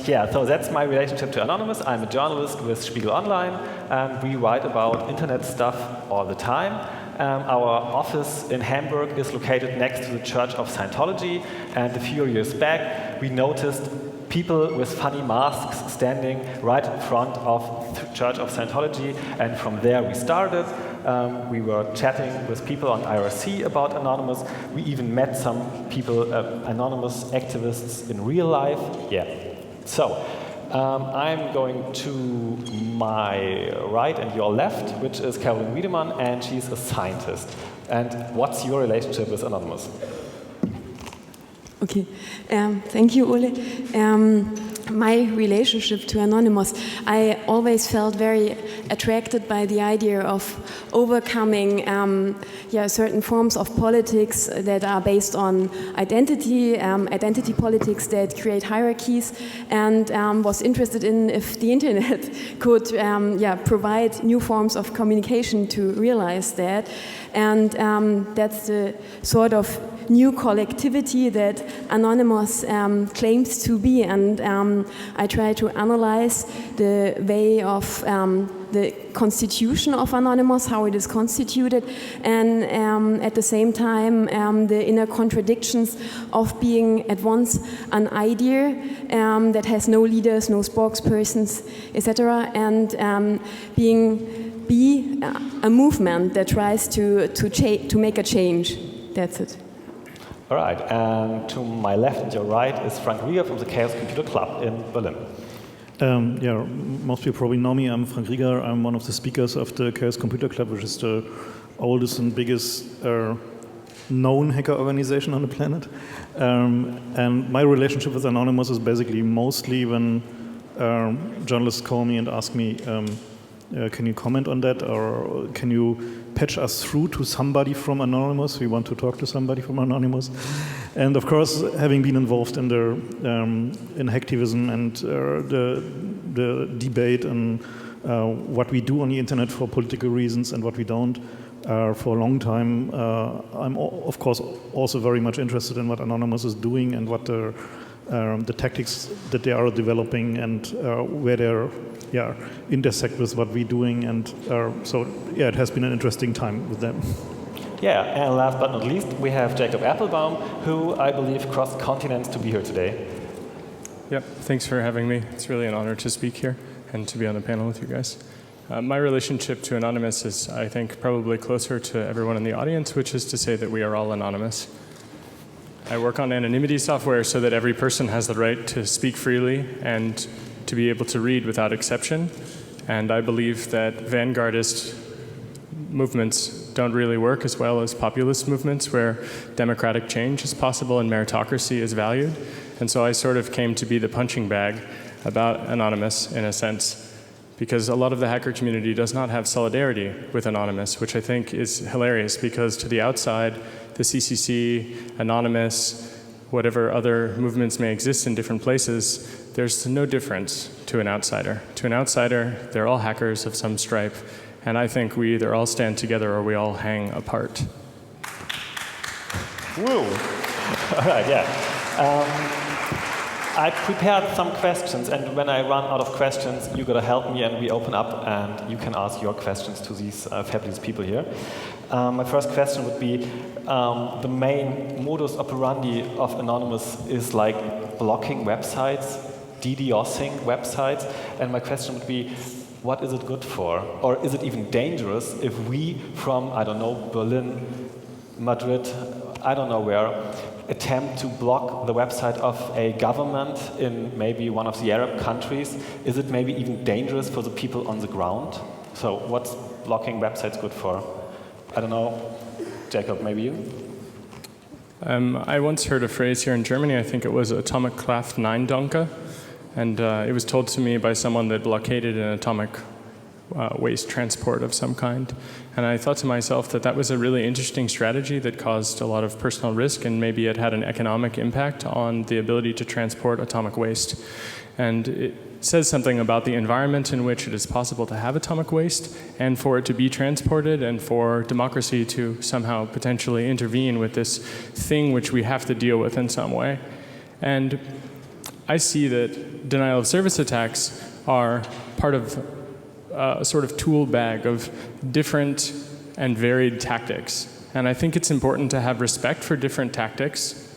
Yeah, so that's my relationship to Anonymous. I'm a journalist with Spiegel Online, and we write about internet stuff all the time. Our office in Hamburg is located next to the Church of Scientology, and a few years back we noticed people with funny masks standing right in front of the Church of Scientology, and from there we started. We were chatting with people on IRC about Anonymous. We even met some people, Anonymous activists in real life. Yeah. So, I'm going to my right and your left, which is Carolin Wiedemann, and she's a scientist. And what's your relationship with Anonymous? Okay, thank you, Ole. My relationship to Anonymous, I always felt very attracted by the idea of overcoming certain forms of politics that are based on identity, identity politics that create hierarchies, and was interested in if the internet could provide new forms of communication to realize that. And that's the sort of new collectivity that Anonymous claims to be, and I try to analyze the way of the constitution of Anonymous, how it is constituted, and at the same time the inner contradictions of being at once an idea that has no leaders, no spokespersons, etc., and be a movement that tries to make a change. That's it. All right, and to my left and your right is Frank Rieger from the Chaos Computer Club in Berlin. Most people probably know me. I'm Frank Rieger. I'm one of the speakers of the Chaos Computer Club, which is the oldest and biggest known hacker organization on the planet. And my relationship with Anonymous is basically mostly when journalists call me and ask me, can you comment on that, or can you patch us through to somebody from Anonymous? We want to talk to somebody from Anonymous. And of course, having been involved in the in hacktivism and the debate and what we do on the internet for political reasons and what we don't for a long time, I'm of course also very much interested in what Anonymous is doing and what the tactics that they are developing and where they're intersect with what we're doing, and so it has been an interesting time with them. Yeah, and last but not least, we have Jacob Appelbaum, who I believe crossed continents to be here today. Yep, thanks for having me. It's really an honor to speak here and to be on the panel with you guys. My relationship to Anonymous is, I think, probably closer to everyone in the audience, which is to say that we are all anonymous. I work on anonymity software so that every person has the right to speak freely and to be able to read without exception. And I believe that vanguardist movements don't really work as well as populist movements, where democratic change is possible and meritocracy is valued. And so I sort of came to be the punching bag about Anonymous in a sense, because a lot of the hacker community does not have solidarity with Anonymous, which I think is hilarious, because to the outside, the CCC, Anonymous, whatever other movements may exist in different places, there's no difference to an outsider. To an outsider, they're all hackers of some stripe, and I think we either all stand together or we all hang apart. Woo! All right, yeah. I prepared some questions, and when I run out of questions, you gotta help me, and we open up, and you can ask your questions to these fabulous people here. My first question would be, the main modus operandi of Anonymous is like blocking websites, DDoSing websites, and my question would be, what is it good for? Or is it even dangerous if we from, I don't know, Berlin, Madrid, I don't know where, attempt to block the website of a government in maybe one of the Arab countries? Is it maybe even dangerous for the people on the ground? So what's blocking websites good for? I don't know. Jacob, maybe you? I once heard a phrase here in Germany, I think it was atomic Kraft Nein Danke, and it was told to me by someone that blockaded an atomic waste transport of some kind. And I thought to myself that that was a really interesting strategy that caused a lot of personal risk, and maybe it had an economic impact on the ability to transport atomic waste. And it says something about the environment in which it is possible to have atomic waste and for it to be transported, and for democracy to somehow potentially intervene with this thing which we have to deal with in some way. And I see that denial of service attacks are part of a sort of tool bag of different and varied tactics. And I think it's important to have respect for different tactics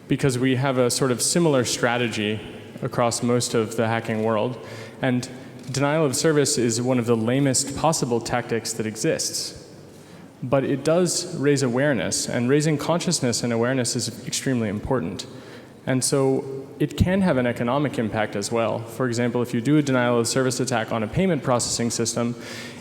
because we have a sort of similar strategy across most of the hacking world. And denial of service is one of the lamest possible tactics that exists. But it does raise awareness, and raising consciousness and awareness is extremely important. And so it can have an economic impact as well. For example, if you do a denial of service attack on a payment processing system,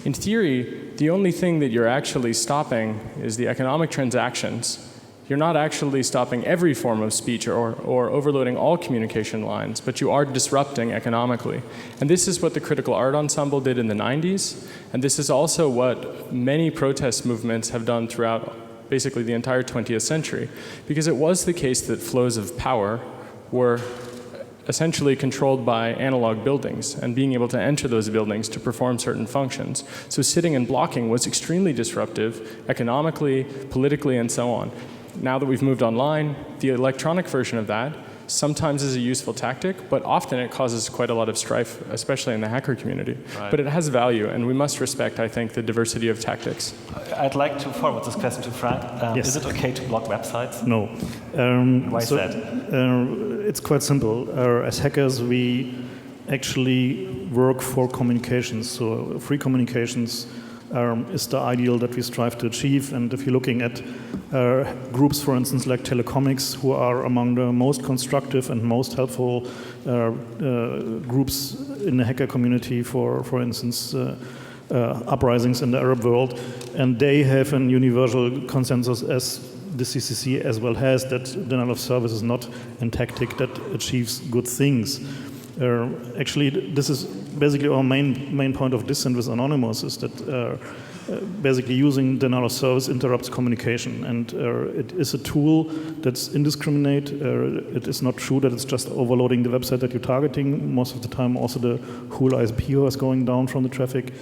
in theory, the only thing that you're actually stopping is the economic transactions. You're not actually stopping every form of speech or overloading all communication lines, but you are disrupting economically. And this is what the Critical Art Ensemble did in the 90s, and this is also what many protest movements have done throughout basically the entire 20th century, because it was the case that flows of power were essentially controlled by analog buildings and being able to enter those buildings to perform certain functions. So sitting and blocking was extremely disruptive economically, politically, and so on. Now that we've moved online, the electronic version of that sometimes is a useful tactic, but often it causes quite a lot of strife, especially in the hacker community. Right. But it has value, and we must respect, I think, the diversity of tactics. I'd like to forward this question to Frank. Yes. Is it okay to block websites? No. Why is that? It's quite simple. As hackers, we actually work for communications. So free communications is the ideal that we strive to achieve. And if you're looking at groups, for instance, like Telecomics, who are among the most constructive and most helpful groups in the hacker community, for instance, uprisings in the Arab world, and they have an universal consensus as the CCC as well has, that denial of service is not a tactic that achieves good things. Actually, this is basically our main point of dissent with Anonymous, is that basically using denial of service interrupts communication, and it is a tool that's indiscriminate. It is not true that it's just overloading the website that you're targeting. Most of the time, also the whole ISP is going down from the traffic,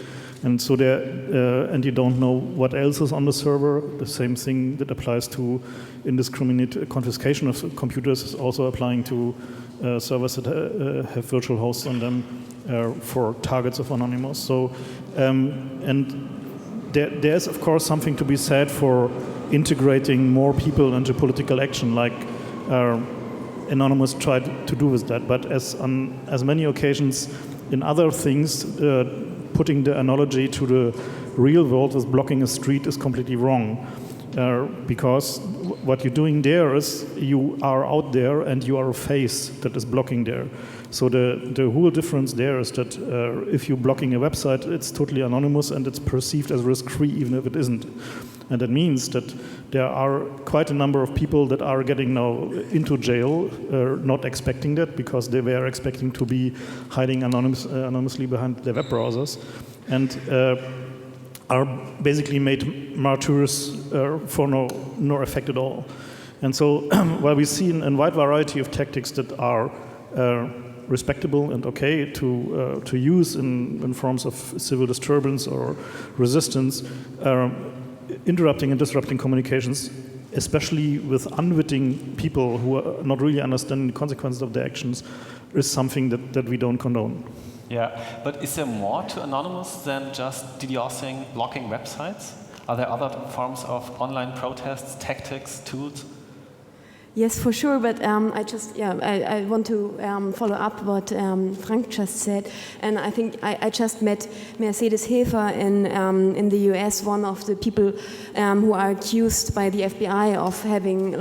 and so and you don't know what else is on the server. The same thing that applies to indiscriminate confiscation of computers is also applying to servers that have virtual hosts on them for targets of Anonymous. So, and there's of course something to be said for integrating more people into political action, like Anonymous tried to do with that. But as on as many occasions in other things, putting the analogy to the real world with blocking a street is completely wrong. Because what you're doing there is you are out there and you are a face that is blocking there. So the whole difference there is that if you're blocking a website, it's totally anonymous and it's perceived as risk-free even if it isn't. And that means that there are quite a number of people that are getting now into jail, not expecting that, because they were expecting to be hiding anonymously behind their web browsers. And are basically made martyrs for no effect at all. And so while we see a wide variety of tactics that are respectable and okay to use in forms of civil disturbance or resistance, interrupting and disrupting communications, especially with unwitting people who are not really understanding the consequences of their actions, is something that we don't condone. Yeah, but is there more to Anonymous than just DDoSing, blocking websites? Are there other forms of online protests, tactics, tools? Yes, for sure, but I want to follow up what Frank just said, and I think I just met Mercedes Hefer in the US, one of the people who are accused by the FBI of having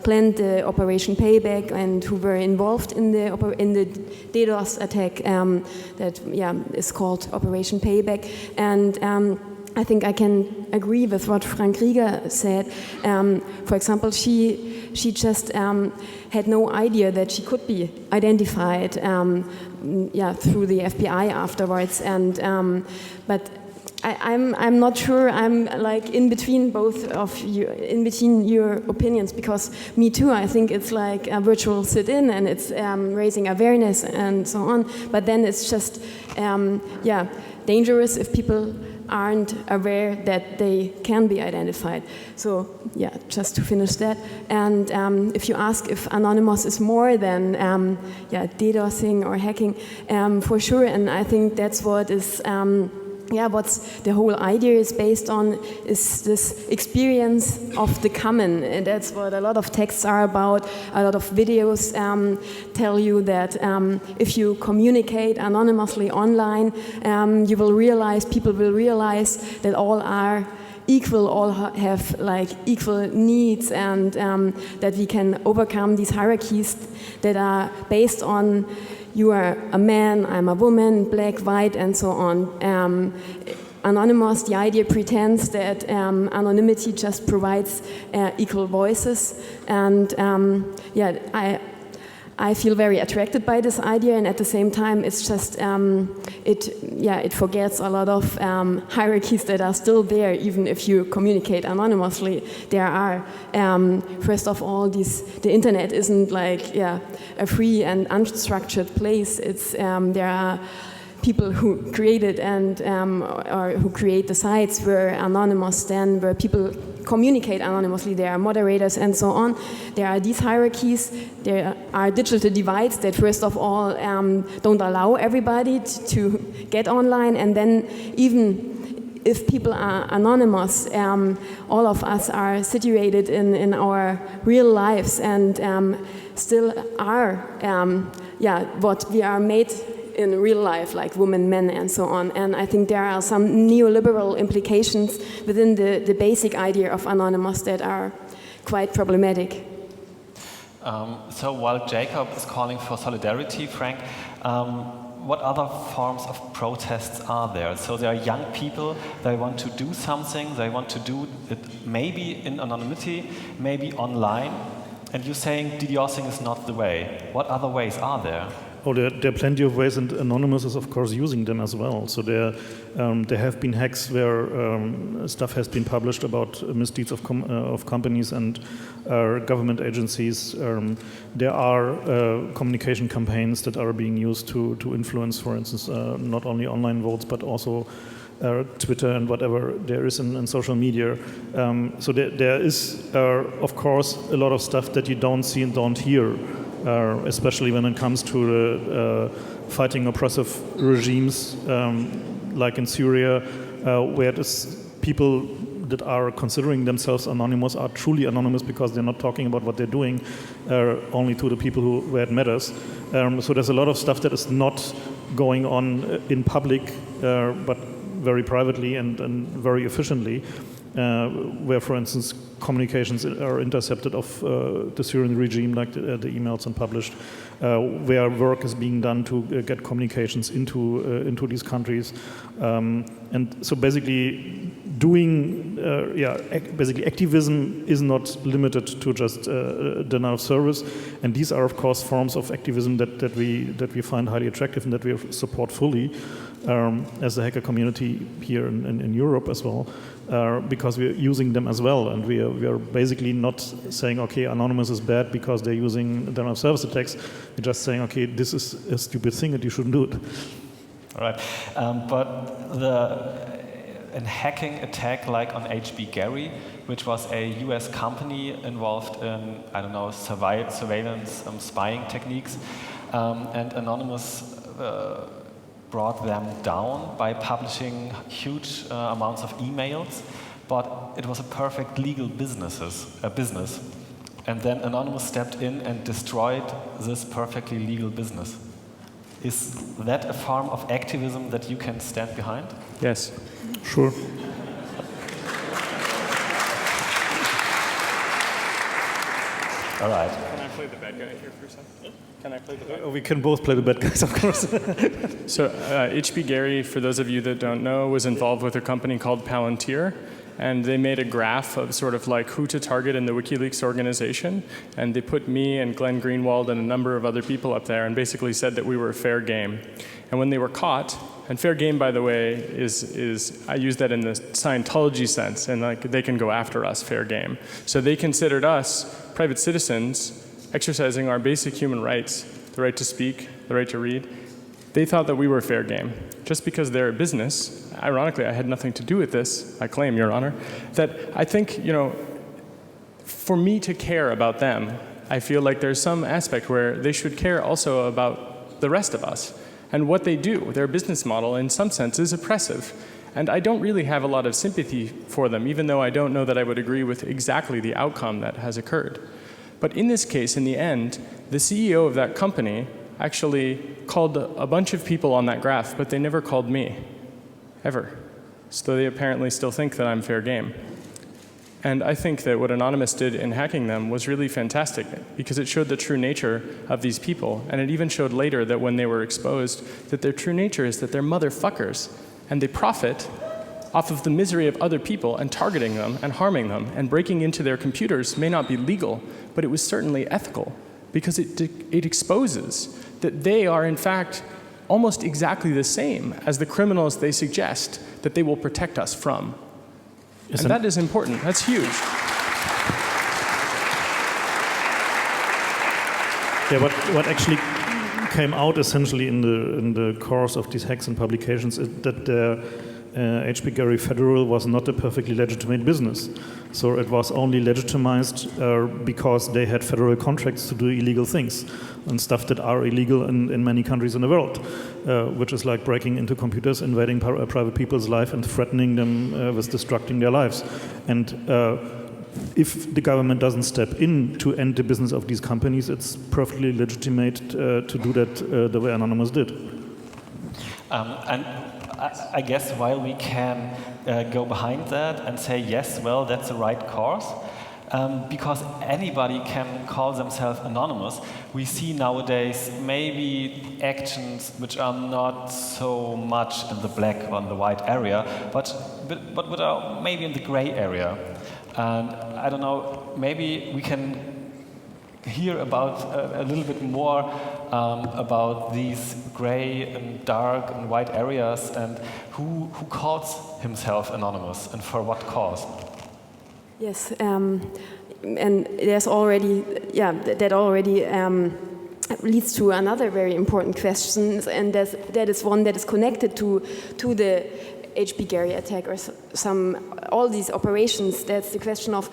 planned the Operation Payback and who were involved in the DDoS attack that is called Operation Payback, and I think I can agree with what Frank Rieger said. For example, she just had no idea that she could be identified through the FBI afterwards, and but I'm not sure. I'm in between both of you, in between your opinions, because me too. I think it's like a virtual sit-in and it's raising awareness and so on. But then it's just dangerous if people aren't aware that they can be identified. So yeah, just to finish that. And if you ask if Anonymous is more than DDoSing or hacking, for sure, and I think that's what is what's the whole idea is based on, is this experience of the common. And that's what a lot of texts are about. A lot of videos tell you that if you communicate anonymously online, people will realize that all are equal, all have like equal needs, and that we can overcome these hierarchies that are based on you are a man, I'm a woman, black, white, and so on. Anonymous, the idea pretends that anonymity just provides equal voices, and I feel very attracted by this idea, and at the same time, it's just it forgets a lot of hierarchies that are still there, even if you communicate anonymously. There are, first of all, the internet isn't like a free and unstructured place. It's there are people who create it and or who create the sites where anonymous then, where people communicate anonymously. There are moderators and so on. There are these hierarchies. There are digital divides that first of all don't allow everybody to get online, and then even if people are anonymous, all of us are situated in our real lives and still are what we are made in real life, like women, men, and so on. And I think there are some neoliberal implications within the basic idea of anonymous that are quite problematic. So while Jacob is calling for solidarity, Frank, what other forms of protests are there? So there are young people, they want to do something, they want to do it maybe in anonymity, maybe online, and you're saying DDoSing is not the way. What other ways are there? Oh, there are plenty of ways, and Anonymous is, of course, using them as well. So there have been hacks where stuff has been published about misdeeds of companies and government agencies. There are communication campaigns that are being used to influence, for instance, not only online votes, but also Twitter and whatever there is in social media. So there is, of course, a lot of stuff that you don't see and don't hear. Especially when it comes to fighting oppressive regimes like in Syria, where people that are considering themselves anonymous are truly anonymous because they're not talking about what they're doing, only to the people where it matters. So there's a lot of stuff that is not going on in public, but very privately and very efficiently. Where, for instance, communications are intercepted of the Syrian regime, like the emails unpublished, where work is being done to get communications into these countries, and so basically basically activism is not limited to just denial of service, and these are, of course, forms of activism that we find highly attractive and that we support fully as a hacker community here in Europe as well. Because we're using them as well, and we are basically not saying, okay, Anonymous is bad because they're using denial of service attacks. We're just saying, okay, this is a stupid thing and you shouldn't do it. All right, but an hacking attack like on HB Gary, which was a US company involved in, I don't know, surveillance, spying techniques, and Anonymous brought them down by publishing huge amounts of emails, but it was a perfect legal business. And then Anonymous stepped in and destroyed this perfectly legal business. Is that a form of activism that you can stand behind? Yes. Sure. All right. Can I play the bad guy here for a second? Can I play the bad guy? We can both play the bad guys, of course. So HB Gary, for those of you that don't know, was involved with a company called Palantir, and they made a graph of sort of like who to target in the WikiLeaks organization, and they put me and Glenn Greenwald and a number of other people up there and basically said that we were fair game. And when they were caught, and fair game, by the way, is I use that in the Scientology sense, and like they can go after us, fair game. So they considered us private citizens exercising our basic human rights, the right to speak, the right to read, They thought that we were fair game. Just because they're a business, ironically, I had nothing to do with this, I claim, Your Honor, that I think, for me to care about them, I feel like there's some aspect where they should care also about the rest of us and what they do. Their business model, in some sense, is oppressive. And I don't really have a lot of sympathy for them, even though I don't know that I would agree with exactly the outcome that has occurred. But in this case, in the end, the CEO of that company actually called a bunch of people on that graph, but they never called me, ever. So they apparently still think that I'm fair game. And I think that what Anonymous did in hacking them was really fantastic, because it showed the true nature of these people. And it even showed later that when they were exposed, that their true nature is that they're motherfuckers. And they profit off of the misery of other people and targeting them and harming them. And breaking into their computers may not be legal, but it was certainly ethical, because it exposes that they are, in fact, almost exactly the same as the criminals they suggest that they will protect us from. And that is important. That's huge. Yeah, what actually came out essentially in the course of these hacks and publications is that HP Gary Federal was not a perfectly legitimate business. So it was only legitimized because they had federal contracts to do illegal things and stuff that are illegal in many countries in the world, which is like breaking into computers, invading private people's life and threatening them with destructing their lives. And if the government doesn't step in to end the business of these companies, it's perfectly legitimate to do that the way Anonymous did. And I guess while we can go behind that and say, yes, well, that's the right course, because anybody can call themselves anonymous, we see nowadays maybe actions which are not so much in the black or in the white area, but which are maybe in the gray area. And I don't know, maybe we can hear about a little bit more about these gray and dark and white areas, and who calls himself anonymous and for what cause? Yes, and there's already, that already leads to another very important question, and that is one that is connected to the HP Gary attack or all these operations. That's the question of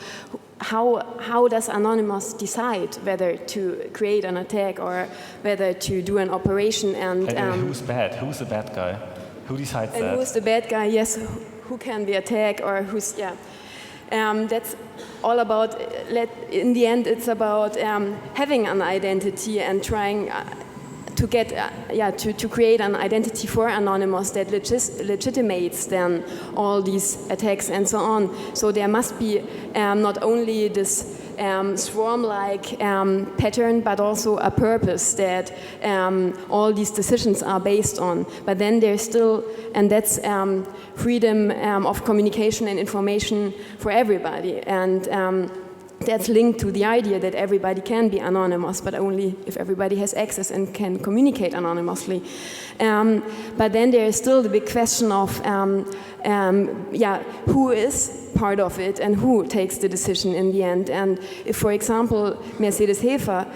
how does Anonymous decide whether to create an attack or whether to do an operation? And who's bad? Who's the bad guy? Who decides that? And who's the bad guy? Yes, who can be attacked or who's that's all about. In the end, it's about having an identity and trying to get to create an identity for Anonymous that legitimates then all these attacks and so on. So there must be not only this swarm-like pattern, but also a purpose that all these decisions are based on. But then there's still, and that's freedom of communication and information for everybody. And that's linked to the idea that everybody can be anonymous, but only if everybody has access and can communicate anonymously. But then there is still the big question of who is part of it and who takes the decision in the end. And if, for example, Mercedes Hefer,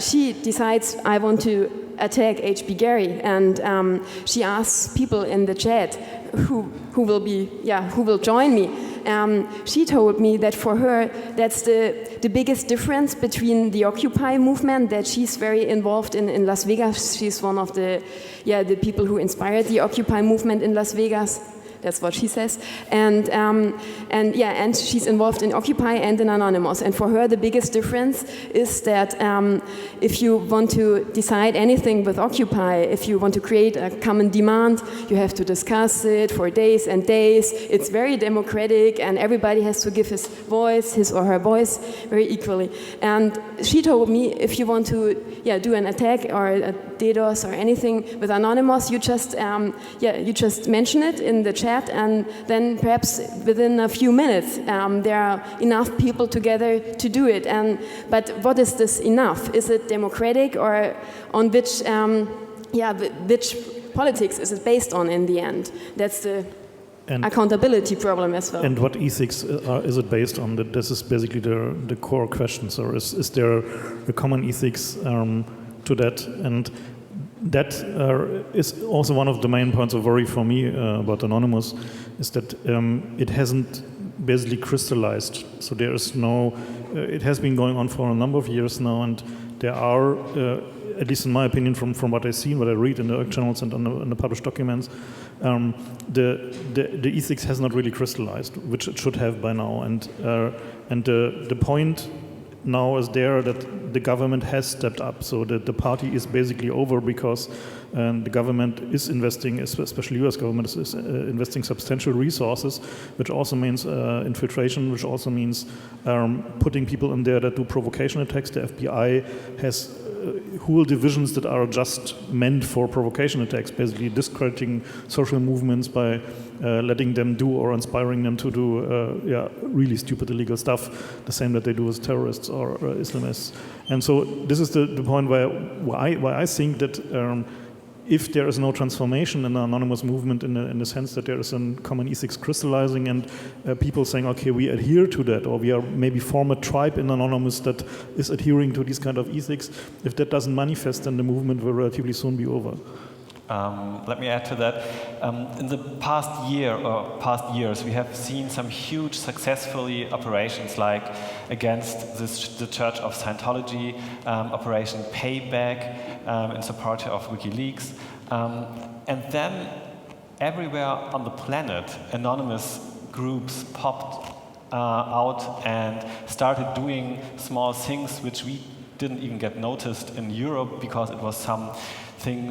she decides, I want to attack HP Gary, and she asks people in the chat who will join me. She told me that for her, that's the biggest difference between the Occupy movement that she's very involved in Las Vegas. She's one of the people who inspired the Occupy movement in Las Vegas. That's what she says. And she's involved in Occupy and in Anonymous. And for her, the biggest difference is that if you want to decide anything with Occupy, if you want to create a common demand, you have to discuss it for days and days. It's very democratic, and everybody has to give his or her voice, very equally. And she told me, if you want to do an attack or a DDoS or anything with Anonymous, you just mention it in the chat, and then perhaps within a few minutes there are enough people together to do it. But what is this enough? Is it democratic, or on which politics is it based on in the end? That's the accountability problem as well. And what ethics is it based on? This is basically the core question. So is there a common ethics to that? And that is also one of the main points of worry for me about Anonymous, is that it hasn't basically crystallized. So there is no, it has been going on for a number of years now, and there are, at least in my opinion, from what I see, what I read in the journals and on the published documents, the ethics has not really crystallized, which it should have by now. And the point now is there that the government has stepped up, so that the party is basically over because the government is investing, especially US government is investing substantial resources, which also means infiltration, which also means putting people in there that do provocation attacks. The FBI has whole divisions that are just meant for provocation attacks, basically discrediting social movements by letting them do or inspiring them to do really stupid illegal stuff, the same that they do with terrorists or Islamists. And so this is the point why I think that if there is no transformation in the anonymous movement in the sense that there is a common ethics crystallizing and people saying, okay, we adhere to that, or we are maybe form a tribe in Anonymous that is adhering to these kind of ethics, if that doesn't manifest, then the movement will relatively soon be over. Let me add to that. In the past year or past years, we have seen some huge successfully operations like against the Church of Scientology, Operation Payback in support of WikiLeaks. And then everywhere on the planet, anonymous groups popped out and started doing small things which we didn't even get noticed in Europe because it was some thing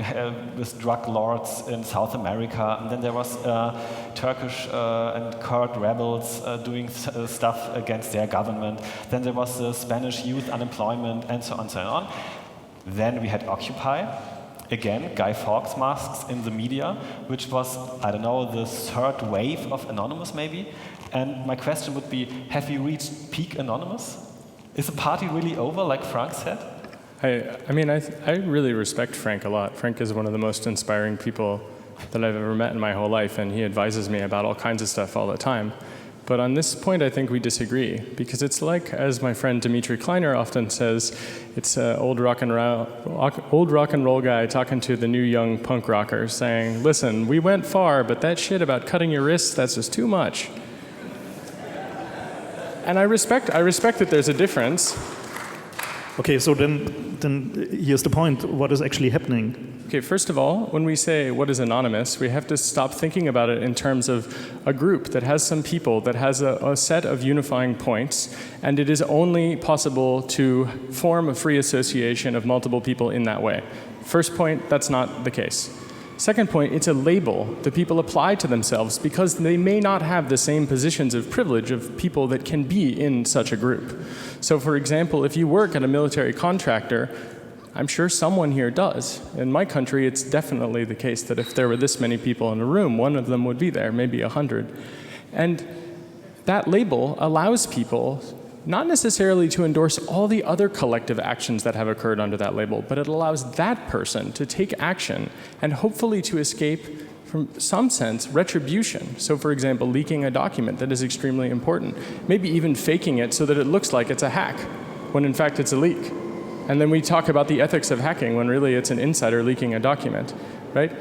with drug lords in South America, and then there was Turkish and Kurd rebels doing stuff against their government. Then there was the Spanish youth unemployment, and so on and so on. Then we had Occupy, again, Guy Fawkes masks in the media, which was, I don't know, the third wave of Anonymous maybe. And my question would be, have we reached peak Anonymous? Is the party really over, like Frank said? I mean, I really respect Frank a lot. Frank is one of the most inspiring people that I've ever met in my whole life, and he advises me about all kinds of stuff all the time. But on this point, I think we disagree, because it's like, as my friend Dimitri Kleiner often says, it's an old rock and roll guy talking to the new young punk rocker saying, listen, we went far, but that shit about cutting your wrists, that's just too much. And I respect that there's a difference. Okay, so then here's the point. What is actually happening? Okay, first of all, when we say what is anonymous, we have to stop thinking about it in terms of a group that has some people, that has a set of unifying points, and it is only possible to form a free association of multiple people in that way. First point, that's not the case. Second point, it's a label that people apply to themselves because they may not have the same positions of privilege of people that can be in such a group. So for example, if you work at a military contractor, I'm sure someone here does. In my country, it's definitely the case that if there were this many people in a room, one of them would be there, maybe 100. And that label allows people not necessarily to endorse all the other collective actions that have occurred under that label, but it allows that person to take action and hopefully to escape, from some sense, retribution. So for example, leaking a document that is extremely important, maybe even faking it so that it looks like it's a hack, when in fact it's a leak. And then we talk about the ethics of hacking when really it's an insider leaking a document, right?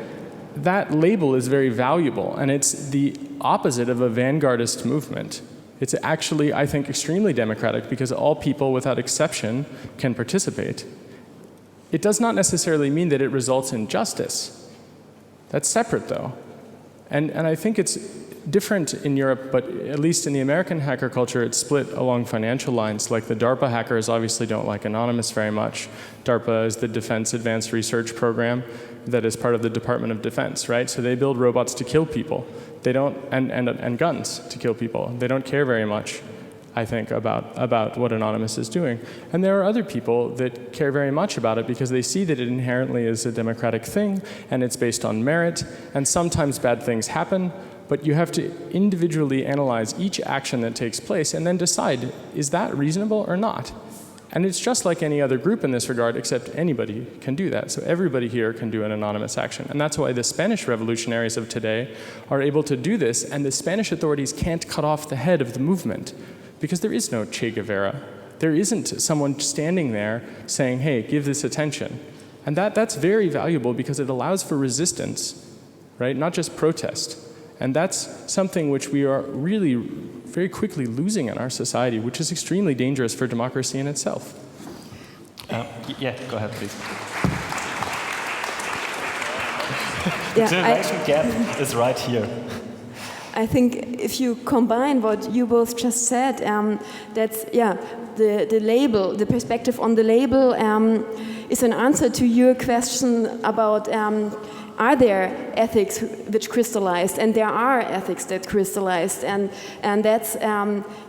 That label is very valuable, and it's the opposite of a vanguardist movement. It's actually, I think, extremely democratic because all people, without exception, can participate. It does not necessarily mean that it results in justice. That's separate, though. And I think it's different in Europe, but at least in the American hacker culture, it's split along financial lines. Like the DARPA hackers obviously don't like Anonymous very much. DARPA is the Defense Advanced Research Program that is part of the Department of Defense, right? So they build robots to kill people. They don't, and guns to kill people. They don't care very much, I think, about what Anonymous is doing. And there are other people that care very much about it because they see that it inherently is a democratic thing, and it's based on merit, and sometimes bad things happen, but you have to individually analyze each action that takes place and then decide, is that reasonable or not? And it's just like any other group in this regard, except anybody can do that. So everybody here can do an anonymous action. And that's why the Spanish revolutionaries of today are able to do this, and the Spanish authorities can't cut off the head of the movement because there is no Che Guevara. There isn't someone standing there saying, hey, give this attention. And that's very valuable because it allows for resistance, right? Not just protest. And that's something which we are really very quickly losing in our society, which is extremely dangerous for democracy in itself. Yeah, go ahead, please. Yeah, the generation gap is right here. I think if you combine what you both just said, that's, yeah, the label, the perspective on the label is an answer to your question about are there ethics which crystallized, and there are ethics that crystallized, and that's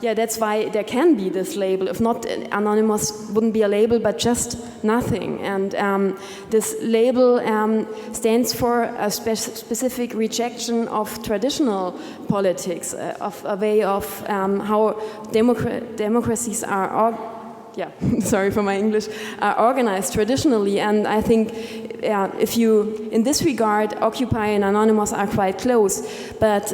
yeah, that's why there can be this label. If not, anonymous wouldn't be a label, but just nothing. And this label stands for a specific rejection of traditional politics, of a way of how democracies are. Yeah, sorry for my English, organized traditionally. And I think if you, in this regard, Occupy and Anonymous are quite close. But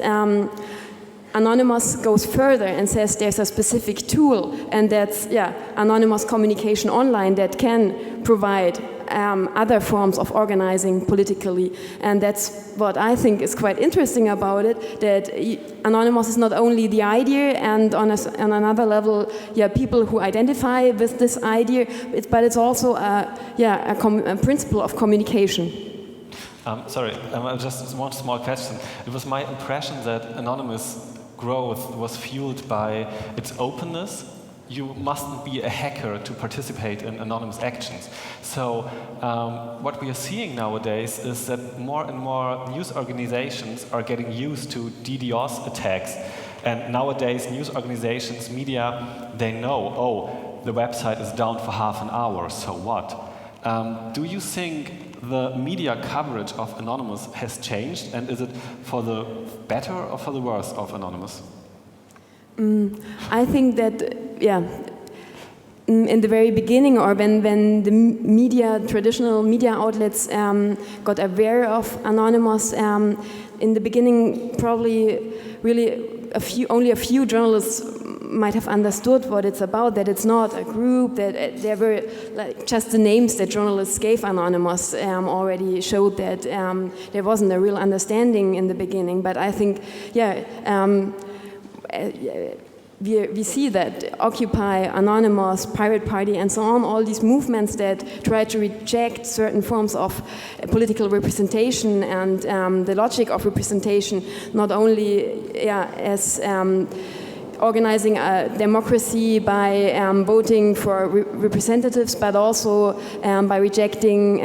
Anonymous goes further and says there's a specific tool, and that's, yeah, anonymous communication online that can provide other forms of organizing politically. And that's what I think is quite interesting about it, that Anonymous is not only the idea, and on another level, yeah, people who identify with this idea, but it's also a principle of communication. Sorry, just one small question. It was my impression that anonymous growth was fueled by its openness. You mustn't be a hacker to participate in anonymous actions. So what we are seeing nowadays is that more and more news organizations are getting used to DDoS attacks. And nowadays news organizations, media, they know, oh, the website is down for half an hour, so what? Do you think the media coverage of Anonymous has changed, and is it for the better or for the worse of Anonymous? I think that, yeah, in the very beginning, or when the traditional media outlets got aware of Anonymous, in the beginning, probably really only a few journalists might have understood what it's about, that it's not a group, that there were like just the names that journalists gave Anonymous already showed that there wasn't a real understanding in the beginning. But I think, yeah, we see that Occupy, Anonymous, Pirate Party, and so on, all these movements that try to reject certain forms of political representation and the logic of representation, not only as organizing a democracy by voting for representatives, but also by rejecting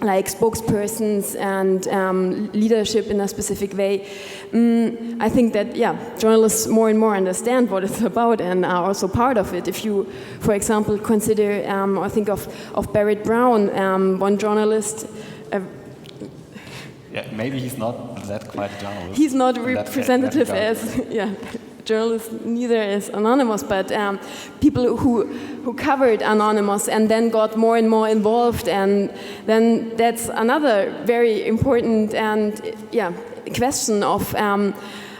like spokespersons and leadership in a specific way. I think that, yeah, journalists more and more understand what it's about and are also part of it. If you, for example, consider or think of Barrett Brown, one journalist. Yeah, maybe he's not that quite a journalist. He's not representative as, yeah, journalists, neither as Anonymous, but people who covered Anonymous and then got more and more involved, and then that's another very important and question of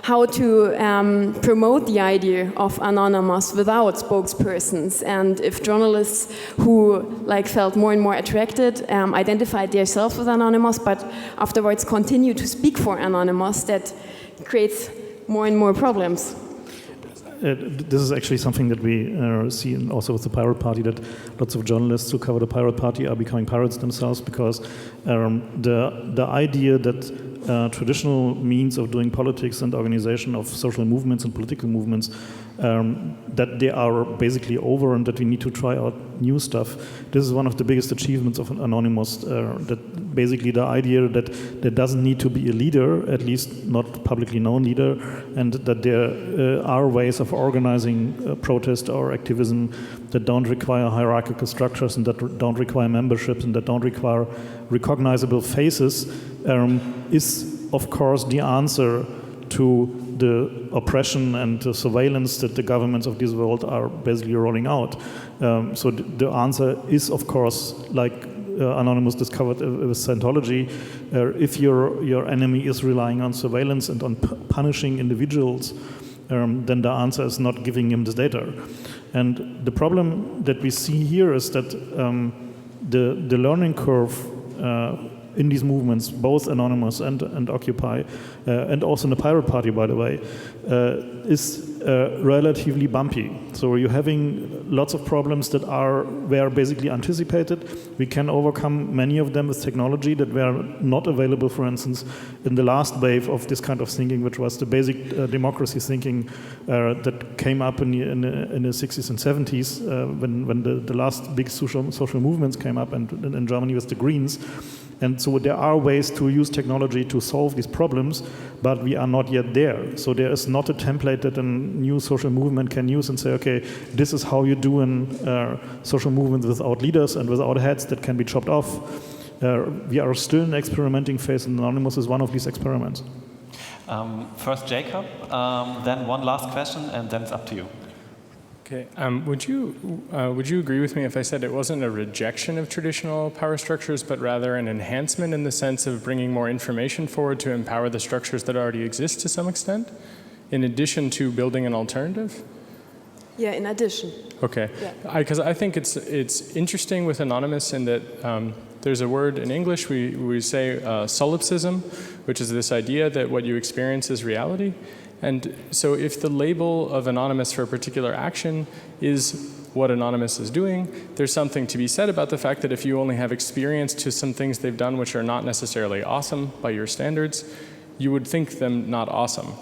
how to promote the idea of Anonymous without spokespersons, and if journalists who felt more and more attracted identified themselves with Anonymous, but afterwards continue to speak for Anonymous, that creates more and more problems. This is actually something that we see also with the Pirate Party, that lots of journalists who cover the Pirate Party are becoming pirates themselves, because the idea that traditional means of doing politics and organization of social movements and political movements, that they are basically over and that we need to try out new stuff. This is one of the biggest achievements of Anonymous, that basically the idea that there doesn't need to be a leader, at least not publicly known leader, and that there are ways of organizing protest or activism that don't require hierarchical structures and that don't require memberships and that don't require recognizable faces, is of course the answer to the oppression and the surveillance that the governments of this world are basically rolling out. So the answer is, of course, like Anonymous discovered with Scientology, if your enemy is relying on surveillance and on punishing individuals, then the answer is not giving him this data. And the problem that we see here is that the learning curve in these movements, both Anonymous and Occupy, and also in the Pirate Party, by the way, is relatively bumpy. So you're having lots of problems that were basically anticipated. We can overcome many of them with technology that were not available, for instance, in the last wave of this kind of thinking, which was the basic democracy thinking that came up in the 60s and 70s when the last big social movements came up, and in Germany with the Greens. And so there are ways to use technology to solve these problems, but we are not yet there. So there is not a template that a new social movement can use and say, okay, this is how you do a social movement without leaders and without heads that can be chopped off. We are still in the experimenting phase, and Anonymous is one of these experiments. First Jacob, then one last question, and then it's up to you. Okay. Would you agree with me if I said it wasn't a rejection of traditional power structures, but rather an enhancement in the sense of bringing more information forward to empower the structures that already exist to some extent, in addition to building an alternative? Yeah, in addition. Okay. Because I think it's interesting with Anonymous in that there's a word in English we say solipsism, which is this idea that what you experience is reality. And so if the label of Anonymous for a particular action is what Anonymous is doing, there's something to be said about the fact that if you only have experience to some things they've done which are not necessarily awesome by your standards, you would think them not awesome.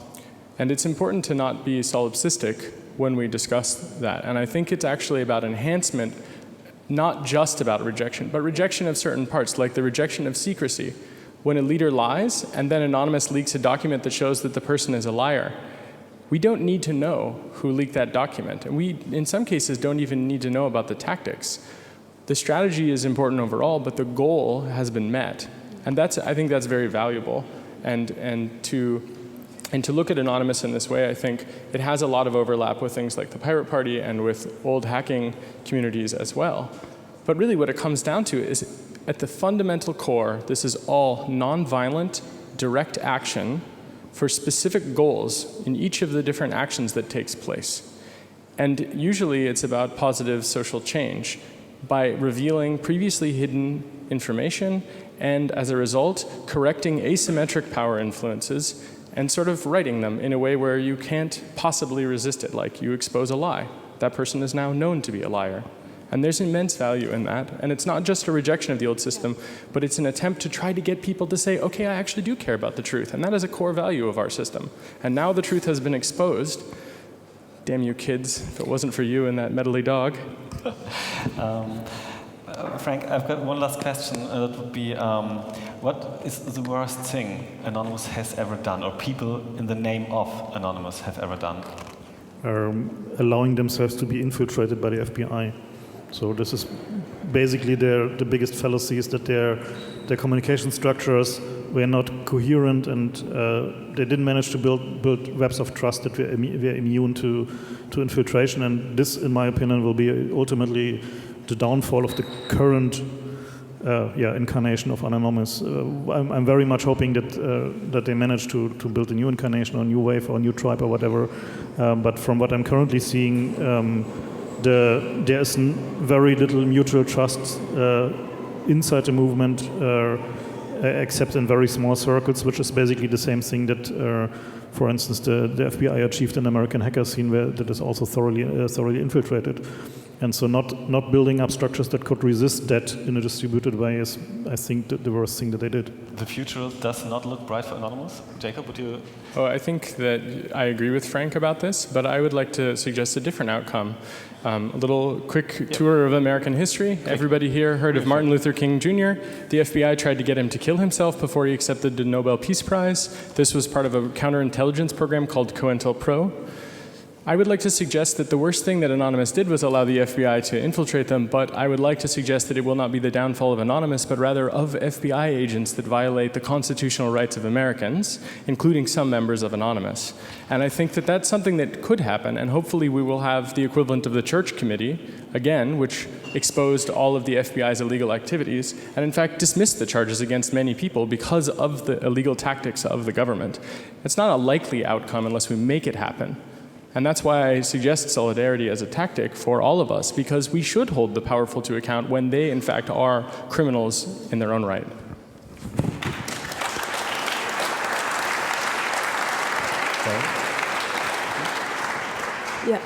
And it's important to not be solipsistic when we discuss that. And I think it's actually about enhancement, not just about rejection, but rejection of certain parts, like the rejection of secrecy. When a leader lies and then Anonymous leaks a document that shows that the person is a liar, we don't need to know who leaked that document. And we, in some cases, don't even need to know about the tactics. The strategy is important overall, but the goal has been met. And I think that's very valuable. And to look at Anonymous in this way, I think it has a lot of overlap with things like the Pirate Party and with old hacking communities as well. But really what it comes down to is, at the fundamental core, this is all nonviolent, direct action for specific goals in each of the different actions that takes place. And usually it's about positive social change by revealing previously hidden information and, as a result, correcting asymmetric power influences and sort of righting them in a way where you can't possibly resist it, like you expose a lie. That person is now known to be a liar. And there's immense value in that. And it's not just a rejection of the old system, but it's an attempt to try to get people to say, okay, I actually do care about the truth. And that is a core value of our system. And now the truth has been exposed. Damn you kids, if it wasn't for you and that meddly dog. Frank, I've got one last question. That would be, what is the worst thing Anonymous has ever done, or people in the name of Anonymous have ever done? Allowing themselves to be infiltrated by the FBI. So this is basically the biggest fallacy, is that their communication structures were not coherent, and they didn't manage to build webs of trust that were immune to infiltration. And this, in my opinion, will be ultimately the downfall of the current incarnation of Anonymous. I'm very much hoping that they manage to build a new incarnation or a new wave or a new tribe or whatever. But from what I'm currently seeing, there is very little mutual trust inside the movement, except in very small circles, which is basically the same thing that, for instance, the FBI achieved in the American hacker scene, where that is also thoroughly infiltrated. And so not building up structures that could resist that in a distributed way is, I think, the worst thing that they did. The future does not look bright for Anonymous. Jacob, would you? Oh, I think that I agree with Frank about this, but I would like to suggest a different outcome. A little quick tour of American history. Everybody here heard of Martin Luther King Jr. The FBI tried to get him to kill himself before he accepted the Nobel Peace Prize. This was part of a counterintelligence program called COINTELPRO. I would like to suggest that the worst thing that Anonymous did was allow the FBI to infiltrate them, but I would like to suggest that it will not be the downfall of Anonymous, but rather of FBI agents that violate the constitutional rights of Americans, including some members of Anonymous. And I think that that's something that could happen, and hopefully we will have the equivalent of the Church Committee, again, which exposed all of the FBI's illegal activities, and in fact dismissed the charges against many people because of the illegal tactics of the government. It's not a likely outcome unless we make it happen. And that's why I suggest solidarity as a tactic for all of us, because we should hold the powerful to account when they, in fact, are criminals in their own right. Yeah.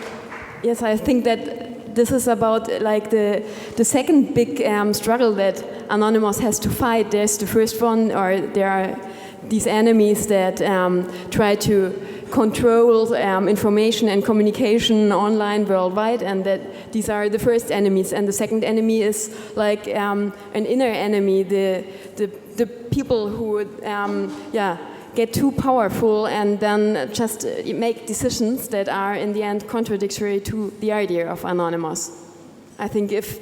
Yes, I think that this is about like the second big struggle that Anonymous has to fight. There's the first one, or there are these enemies that try to control information and communication online worldwide, and that these are the first enemies. And the second enemy is like an inner enemy, the people who get too powerful and then just make decisions that are in the end contradictory to the idea of Anonymous. I think if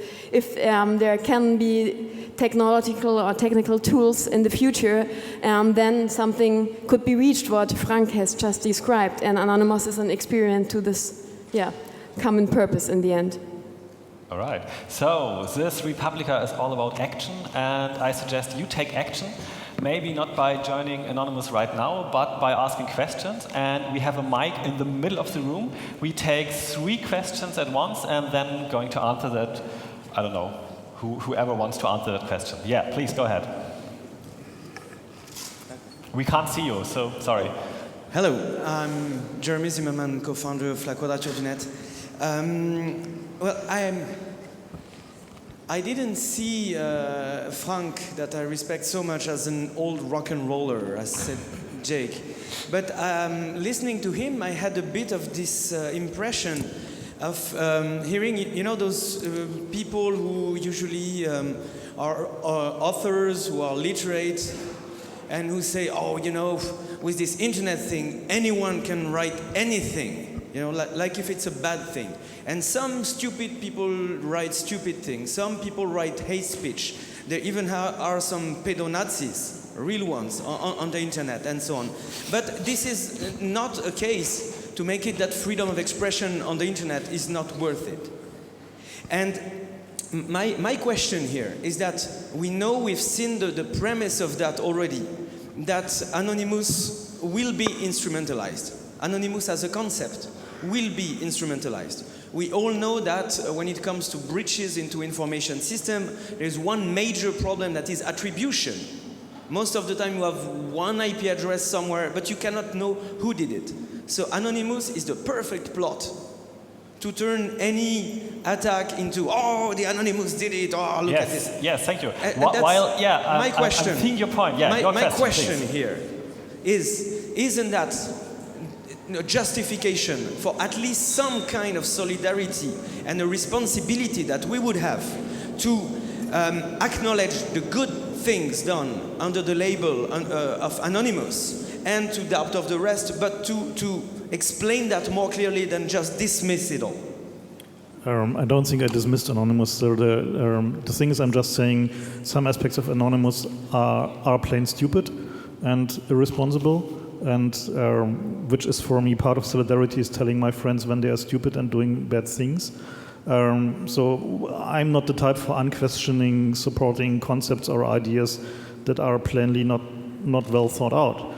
there can be technological or technical tools in the future, then something could be reached what Frank has just described, and Anonymous is an experience to this common purpose in the end. All right, so this Republica is all about action, and I suggest you take action. Maybe not by joining Anonymous right now, but by asking questions. And we have a mic in the middle of the room. We take 3 questions at once and then going to answer that, I don't know, whoever wants to answer that question. Yeah, please go ahead. We can't see you, so sorry. Hello, I'm Jeremy Zimmerman, co-founder of La Quadrature du Net. Well, I didn't see Frank, that I respect so much, as an old rock and roller, as said Jake. But listening to him, I had a bit of this impression of hearing, you know, those people who usually are authors, who are literate, and who say, oh, you know, with this internet thing, anyone can write anything. You know, like if it's a bad thing. And some stupid people write stupid things. Some people write hate speech. There even are some pedo-Nazis, real ones, on the internet and so on. But this is not a case to make it that freedom of expression on the internet is not worth it. And my question here is that we know, we've seen the premise of that already, that Anonymous will be instrumentalized. Anonymous as a concept will be instrumentalized. We all know that when it comes to breaches into information system, there's one major problem, that is attribution. Most of the time you have one IP address somewhere, but you cannot know who did it. So Anonymous is the perfect plot to turn any attack into, oh, the Anonymous did it, oh, look at this. Yes, thank you. My question, I'm seeing your point. Yeah, my question here is, isn't that justification for at least some kind of solidarity and a responsibility that we would have to acknowledge the good things done under the label of Anonymous and to doubt of the rest, but to explain that more clearly than just dismiss it all? I don't think I dismissed Anonymous. So the thing is, I'm just saying some aspects of Anonymous are plain stupid and irresponsible, and which is for me part of solidarity, is telling my friends when they are stupid and doing bad things. So I'm not the type for unquestioning supporting concepts or ideas that are plainly not well thought out.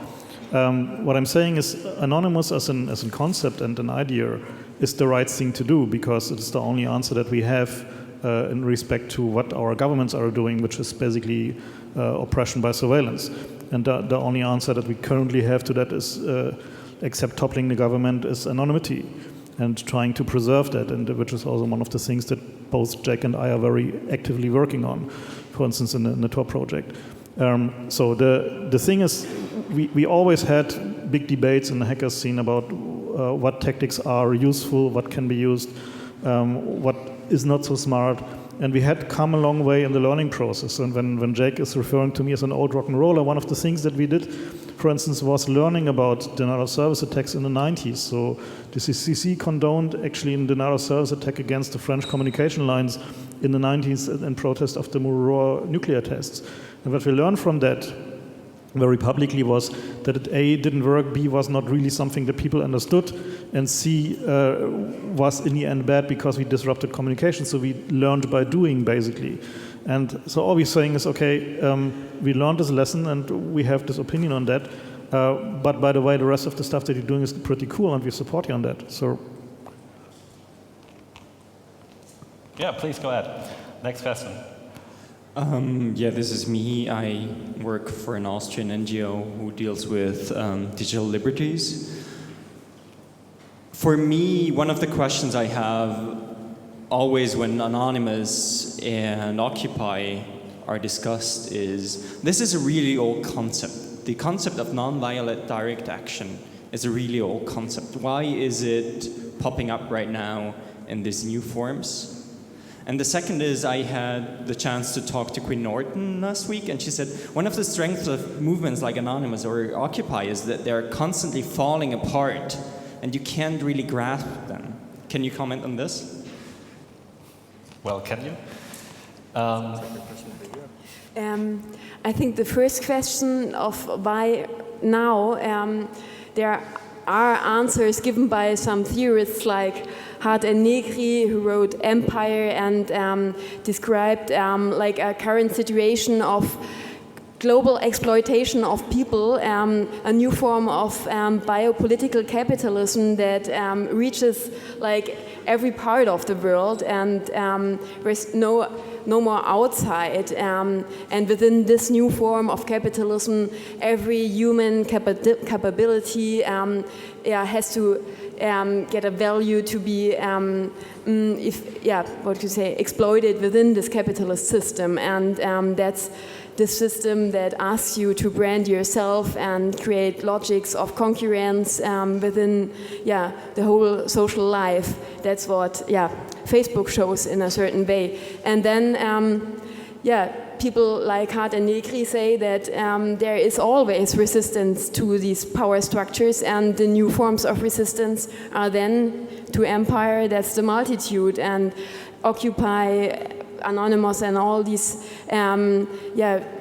What I'm saying is Anonymous as a concept and an idea is the right thing to do, because it's the only answer that we have in respect to what our governments are doing, which is basically oppression by surveillance. And the only answer that we currently have to that is, except toppling the government, is anonymity and trying to preserve that, and which is also one of the things that both Jack and I are very actively working on, for instance, in the Tor project. So the thing is, we always had big debates in the hacker scene about what tactics are useful, what can be used, what is not so smart. And we had come a long way in the learning process. And when Jake is referring to me as an old rock and roller, one of the things that we did, for instance, was learning about denial of service attacks in the 90s. So the CCC condoned actually a denial of service attack against the French communication lines in the 90s in protest of the Mururoa nuclear tests. And what we learned from that very publicly was that it A, didn't work, B, was not really something that people understood, and C, was in the end bad because we disrupted communication. So we learned by doing, basically. And so all we're saying is, okay, we learned this lesson and we have this opinion on that. But by the way, the rest of the stuff that you're doing is pretty cool, and we support you on that. So. Yeah, please go ahead. Next question. Yeah, this is me. I work for an Austrian NGO who deals with digital liberties. For me, one of the questions I have always when Anonymous and Occupy are discussed is, this is a really old concept. The concept of nonviolent direct action is a really old concept. Why is it popping up right now in these new forms? And the second is, I had the chance to talk to Quinn Norton last week, and she said one of the strengths of movements like Anonymous or Occupy is that they're constantly falling apart, and you can't really grasp them. Can you comment on this? Well, can you? I think the first question of why now, there are answers given by some theorists like Hart and Negri, who wrote Empire and described like a current situation of global exploitation of people, a new form of biopolitical capitalism that reaches like every part of the world, and there's no more outside. And within this new form of capitalism, every human capability has to get a value to be, exploited within this capitalist system, and that's the system that asks you to brand yourself and create logics of concurrence within, the whole social life. That's what, Facebook shows in a certain way. And then, people like Hart and Negri say that there is always resistance to these power structures, and the new forms of resistance are then to empire, that's the multitude, and Occupy, Anonymous, and all these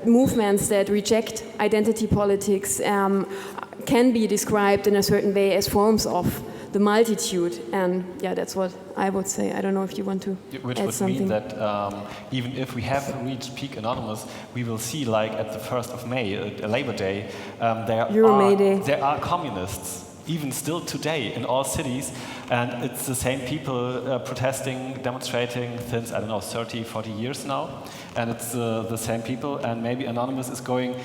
movements that reject identity politics can be described in a certain way as forms of the multitude, and that's what I would say. I don't know if you want to add something. Which would mean that even if we have reached peak Anonymous, we will see, like at the 1st of May, Labor Day, there are communists, even still today, in all cities, and it's the same people protesting, demonstrating since, I don't know, 30, 40 years now, and it's the same people, and maybe Anonymous is going,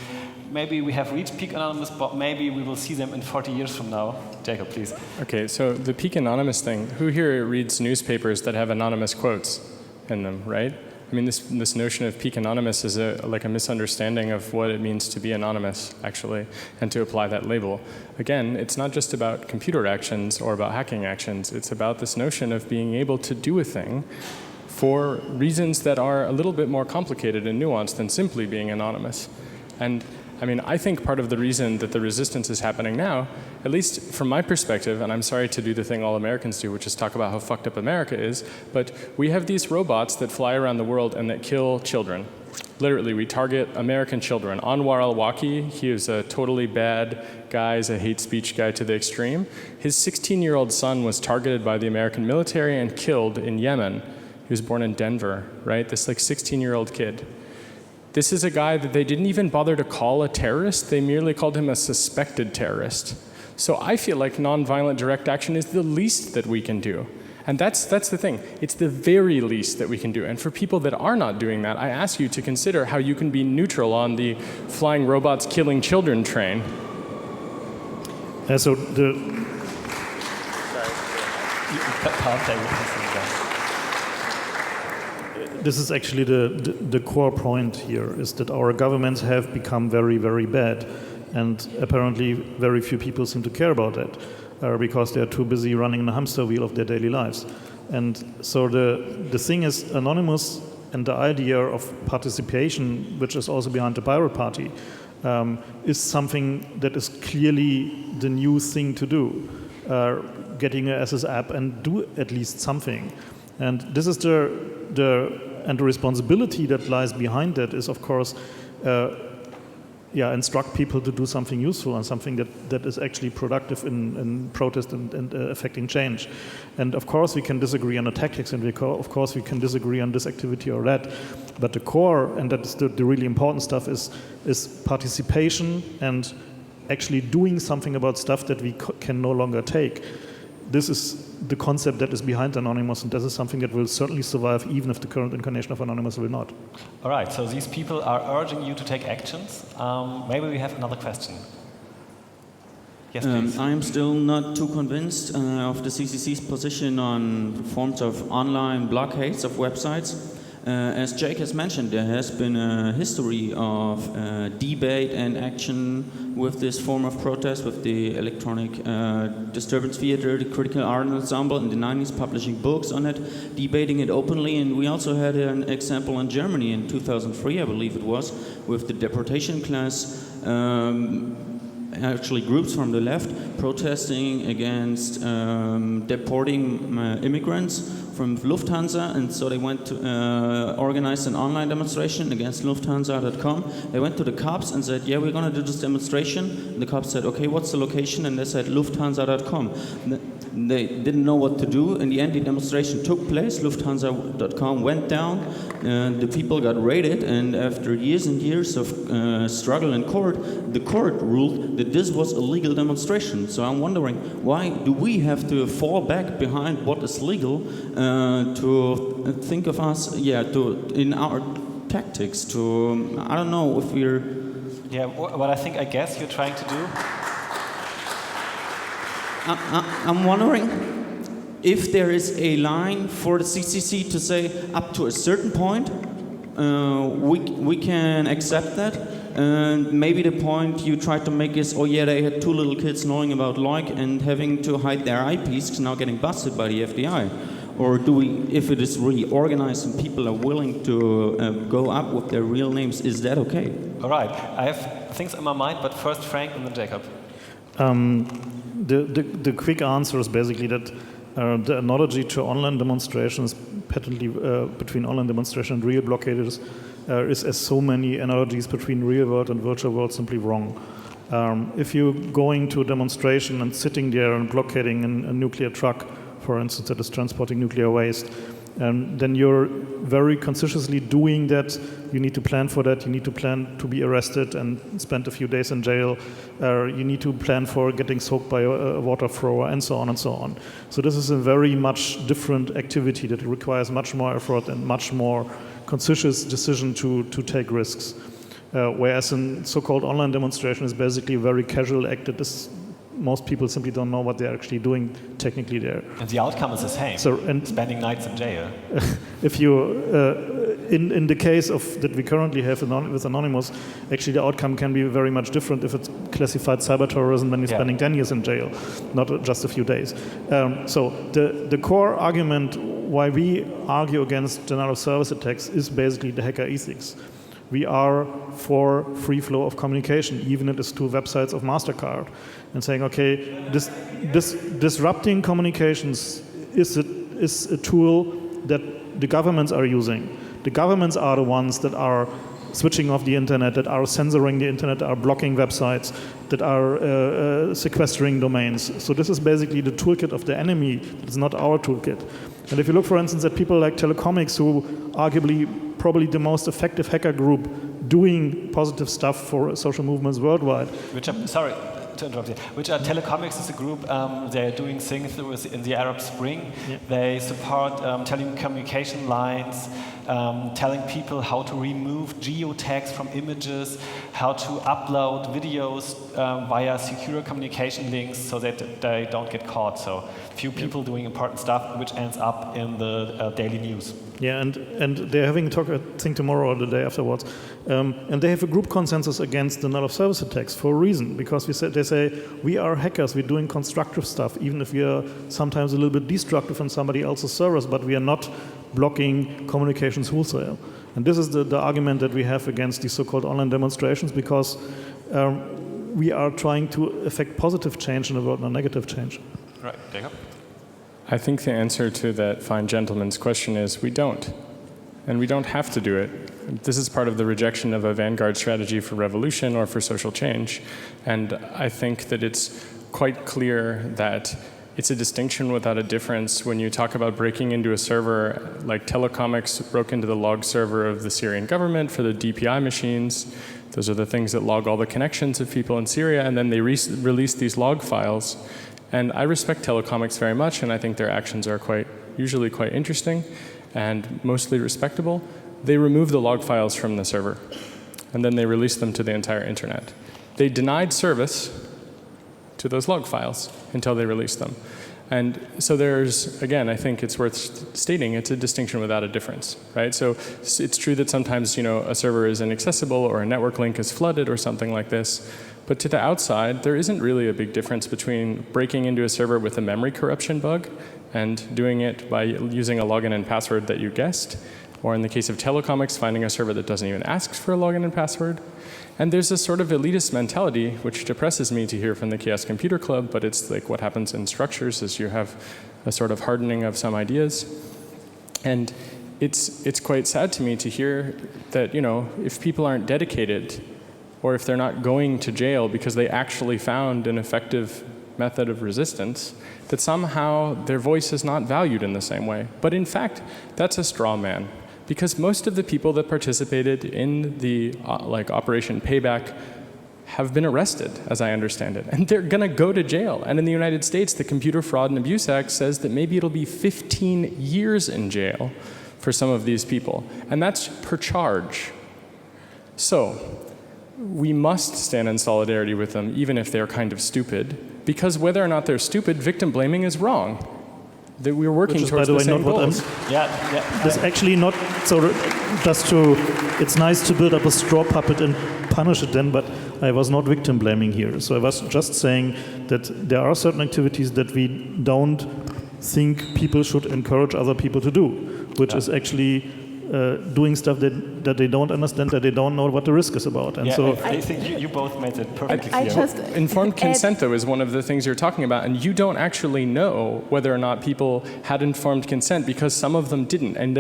maybe we have reached peak Anonymous, but maybe we will see them in 40 years from now. Jacob, please. Okay, so the peak Anonymous thing, who here reads newspapers that have anonymous quotes in them, right? I mean, this notion of peak Anonymous is like a misunderstanding of what it means to be anonymous, actually, and to apply that label. Again, it's not just about computer actions or about hacking actions. It's about this notion of being able to do a thing for reasons that are a little bit more complicated and nuanced than simply being anonymous. And I mean, I think part of the reason that the resistance is happening now, at least from my perspective, and I'm sorry to do the thing all Americans do, which is talk about how fucked up America is, but we have these robots that fly around the world and that kill children. Literally, we target American children. Anwar al-Awlaki, he is a totally bad guy, he's a hate speech guy to the extreme. His 16-year-old son was targeted by the American military and killed in Yemen. He was born in Denver, right? This like 16-year-old kid. This is a guy that they didn't even bother to call a terrorist. They merely called him a suspected terrorist. So I feel like nonviolent direct action is the least that we can do. And that's the thing. It's the very least that we can do. And for people that are not doing that, I ask you to consider how you can be neutral on the flying robots killing children train. So this is actually the core point here, is that our governments have become very, very bad. And apparently very few people seem to care about that because they're too busy running the hamster wheel of their daily lives. And so the thing is, Anonymous and the idea of participation, which is also behind the Pirate Party, is something that is clearly the new thing to do. Getting a SS app and do at least something. And this is the responsibility that lies behind that is, of course, instruct people to do something useful and something that is actually productive in protest and affecting change. And of course we can disagree on the tactics, and of course we can disagree on this activity or that, but the core, and that's the really important stuff, is participation and actually doing something about stuff that we can no longer take. This is the concept that is behind Anonymous, and this is something that will certainly survive even if the current incarnation of Anonymous will not. All right, so these people are urging you to take actions. Maybe we have another question. Yes, please. I'm still not too convinced of the CCC's position on forms of online blockades of websites. As Jake has mentioned, there has been a history of debate and action with this form of protest, with the electronic disturbance theater, the critical art ensemble in the 90s publishing books on it, debating it openly. And we also had an example in Germany in 2003, I believe it was, with the deportation class. Actually groups from the left protesting against deporting immigrants from Lufthansa, and so they went to organize an online demonstration against Lufthansa.com. They went to the cops and said, yeah, we're going to do this demonstration. And the cops said, okay, what's the location? And they said Lufthansa.com. They didn't know what to do. In the end, the demonstration took place. Lufthansa.com went down. The people got raided, and after years and years of struggle in court, the court ruled that this was a legal demonstration. So I'm wondering, why do we have to fall back behind what is legal to think of us, in our tactics, to, I don't know if we're... Yeah, what I guess you're trying to do... I'm wondering if there is a line for the CCC to say up to a certain point we can accept that, and maybe the point you tried to make is, oh yeah, they had 2 little kids knowing about Loic and having to hide their IPs now getting busted by the FBI. Or do we, if it is really organized and people are willing to go up with their real names, is that okay? All right, I have things in my mind, but first Frank and then Jacob. The quick answer is basically that the analogy to online demonstrations, patently between online demonstration and real blockaders, is, as so many analogies between real world and virtual world, simply wrong. If you're going to a demonstration and sitting there and blockading a nuclear truck, for instance, that is transporting nuclear waste, then you're very consciously doing that. You need to plan for that. You need to plan to be arrested and spend a few days in jail. You need to plan for getting soaked by a water thrower, and so on and so on. So this is a very much different activity that requires much more effort and much more conscious decision to take risks. Whereas in so-called online demonstration is basically a very casual act that is, most people simply don't know what they're actually doing technically there. And the outcome is the same, spending nights in jail. If you, in the case of that we currently have with Anonymous, actually the outcome can be very much different if it's classified cyber terrorism than you're spending 10 years in jail, not just a few days. So the core argument why we argue against denial of service attacks is basically the hacker ethics. We are for free flow of communication, even if it is to websites of MasterCard, and saying, okay, this disrupting communications is a tool that the governments are using. The governments are the ones that are switching off the internet, that are censoring the internet, that are blocking websites, that are sequestering domains. So this is basically the toolkit of the enemy. It's not our toolkit. And if you look, for instance, at people like Telecomics, who arguably probably the most effective hacker group doing positive stuff for social movements worldwide. Sorry to interrupt you. Telecomics is a group, they're doing things in the Arab Spring. Yeah. They support telecommunication lines, telling people how to remove geotags from images, how to upload videos via secure communication links so that they don't get caught. So few people doing important stuff, which ends up in the daily news. Yeah, and they're having a talk, I think, tomorrow or the day afterwards. And they have a group consensus against denial of service attacks for a reason, because they say, we are hackers, we're doing constructive stuff, even if we are sometimes a little bit destructive on somebody else's servers, but we are not blocking communications wholesale. And this is the argument that we have against these so-called online demonstrations, because we are trying to effect positive change in the world, not negative change. Right, Jacob? I think the answer to that fine gentleman's question is we don't. And we don't have to do it. This is part of the rejection of a vanguard strategy for revolution or for social change. And I think that it's quite clear that it's a distinction without a difference when you talk about breaking into a server like Telecomics broke into the log server of the Syrian government for the DPI machines. Those are the things that log all the connections of people in Syria, and then they release these log files. And I respect telecomics very much, and I think their actions are usually quite interesting and mostly respectable. They remove the log files from the server, and then they release them to the entire internet. They denied service to those log files until they released them. And so there's, again, I think it's worth stating, it's a distinction without a difference, right? So it's true that sometimes, a server is inaccessible or a network link is flooded or something like this. But to the outside, there isn't really a big difference between breaking into a server with a memory corruption bug and doing it by using a login and password that you guessed, or in the case of telecomics, finding a server that doesn't even ask for a login and password. And there's this sort of elitist mentality, which depresses me to hear from the Chaos Computer Club, but it's like what happens in structures is you have a sort of hardening of some ideas. And it's quite sad to me to hear that, if people aren't dedicated, or if they're not going to jail because they actually found an effective method of resistance, that somehow their voice is not valued in the same way. But in fact, that's a straw man. Because most of the people that participated in the Operation Payback have been arrested, as I understand it. And they're going to go to jail. And in the United States, the Computer Fraud and Abuse Act says that maybe it'll be 15 years in jail for some of these people. And that's per charge. So we must stand in solidarity with them, even if they're kind of stupid. Because whether or not they're stupid, victim blaming is wrong. That we're working towards the same goals. That's actually not so. It's nice to build up a straw puppet and punish it then, but I was not victim blaming here. So I was just saying that there are certain activities that we don't think people should encourage other people to do, which is actually doing stuff that they don't understand, that they don't know what the risk is about. And so I think you both made it perfectly clear. Informed consent, though, is one of the things you're talking about, and you don't actually know whether or not people had informed consent because some of them didn't, and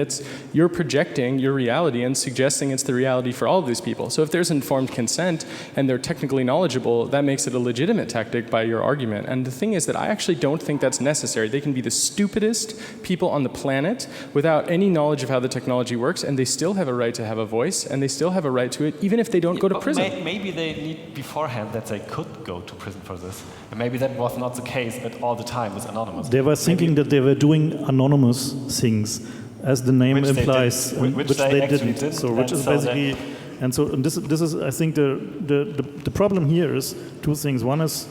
you're projecting your reality and suggesting it's the reality for all of these people. So if there's informed consent and they're technically knowledgeable, that makes it a legitimate tactic by your argument. And the thing is that I actually don't think that's necessary. They can be the stupidest people on the planet without any knowledge of how the technology works, and they still have a right to have a voice, and they still have a right to it, even if they don't go to prison. Maybe they need beforehand that they could go to prison for this. And maybe that was not the case, but all the time was anonymous. They were thinking that they were doing anonymous things, as the name implies, which they didn't. So, which is basically, and this is, I think, the problem here is two things. One is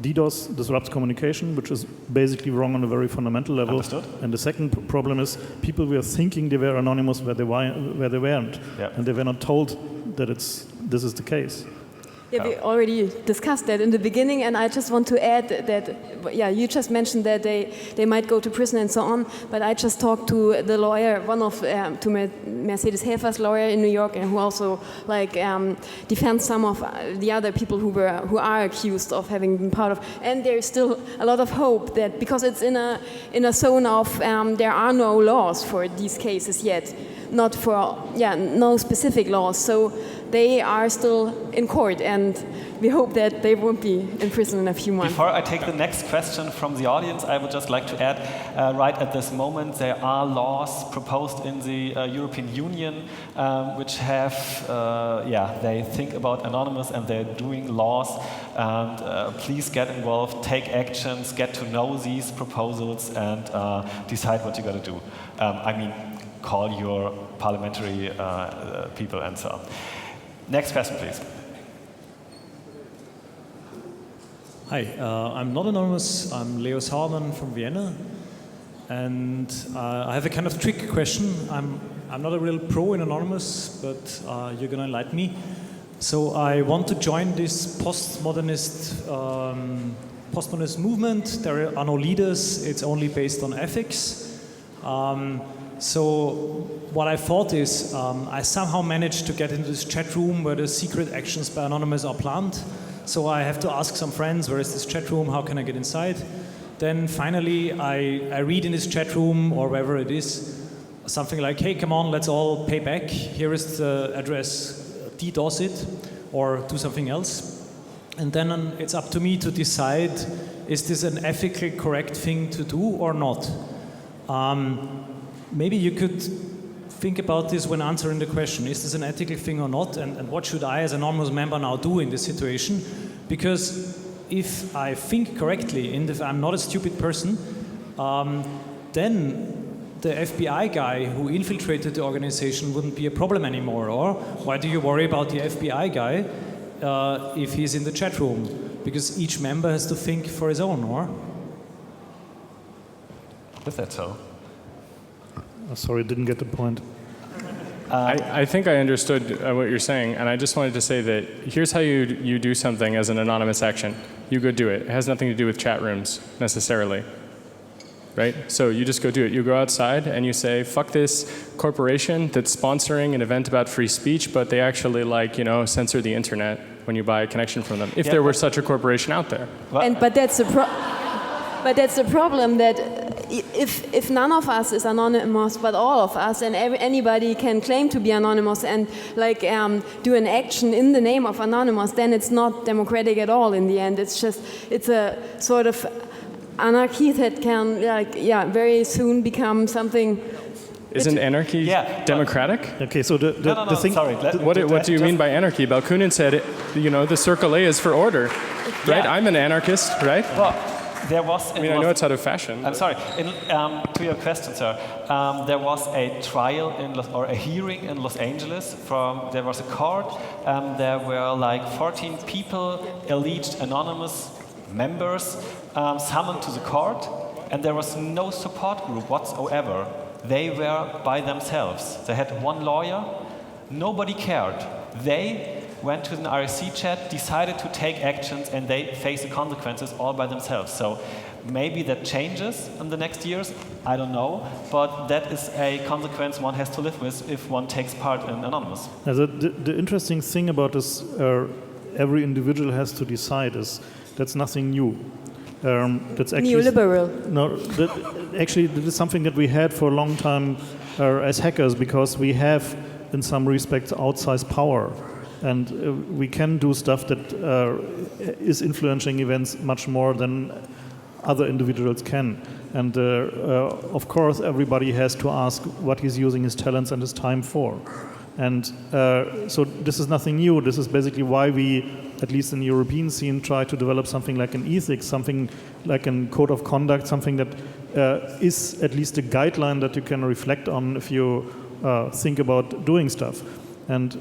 DDoS disrupts communication, which is basically wrong on a very fundamental level. Understood. And the second problem is people were thinking they were anonymous where they weren't, and they were not told that this is the case. Yeah, we already discussed that in the beginning, and I just want to add that, you just mentioned that they might go to prison and so on, but I just talked to the lawyer, to Mercedes Helfer's lawyer in New York, and who also defends some of the other people who are accused of having been part of, and there's still a lot of hope that because it's in a zone of there are no laws for these cases yet, no specific laws, so they are still in court, and we hope that they won't be in prison in a few months. Before I take the next question from the audience, I would just like to add, right at this moment, there are laws proposed in the European Union which have, they think about anonymous, and they're doing laws. And please get involved, take actions, get to know these proposals, and decide what you're going to do. Call your parliamentary people and so on. Next question, please. Hi, I'm not anonymous. I'm Leo Sauermann from Vienna, and I have a kind of trick question. I'm not a real pro in anonymous, but you're going to enlighten me. So I want to join this postmodernist movement. There are no leaders. It's only based on ethics. So what I thought is I somehow managed to get into this chat room where the secret actions by Anonymous are planned. So I have to ask some friends, where is this chat room? How can I get inside? Then finally I read in this chat room, or wherever it is, something like, hey, come on, let's all pay back. Here is the address, DDoS it, or do something else. And then it's up to me to decide, is this an ethically correct thing to do or not? Maybe you could think about this when answering the question, is this an ethical thing or not, and what should I as an anonymous member now do in this situation? Because if I think correctly, if I'm not a stupid person, then the FBI guy who infiltrated the organization wouldn't be a problem anymore. Or why do you worry about the FBI guy if he's in the chat room? Because each member has to think for his own, or? Is that so? Sorry, didn't get the point. I think I understood what you're saying, and I just wanted to say that here's how you do something as an anonymous action. You go do it. It has nothing to do with chat rooms, necessarily. Right? So you just go do it. You go outside and you say, fuck this corporation that's sponsoring an event about free speech, but they actually censor the internet when you buy a connection from them. If there were such a corporation out there. But that's the problem, that if none of us is anonymous, but all of us, and anybody can claim to be anonymous and do an action in the name of anonymous, then it's not democratic at all in the end. It's a sort of anarchy that can very soon become something. Isn't anarchy democratic? Okay, so the thing. Sorry. What do you mean by anarchy? Bakunin said, the circle A is for order, right? I'm an anarchist, right? Well, there was. I know it's out of fashion. I'm sorry. To your question, sir, there was a trial or a hearing in Los Angeles. There was a court. There were 14 people, alleged anonymous members, summoned to the court, and there was no support group whatsoever. They were by themselves. They had one lawyer. Nobody cared. They went to an RSC chat, decided to take actions, and they face the consequences all by themselves. So maybe that changes in the next years. I don't know. But that is a consequence one has to live with if one takes part in Anonymous. Now, the interesting thing about this, every individual has to decide, is that's nothing new. That's actually neoliberal. No, actually, that is something that we had for a long time as hackers, because we have, in some respects, outsized power. And we can do stuff that is influencing events much more than other individuals can. And of course, everybody has to ask what he's using his talents and his time for. And so this is nothing new. This is basically why we, at least in the European scene, try to develop something like an ethics, something like a code of conduct, something that is at least a guideline that you can reflect on if you think about doing stuff. And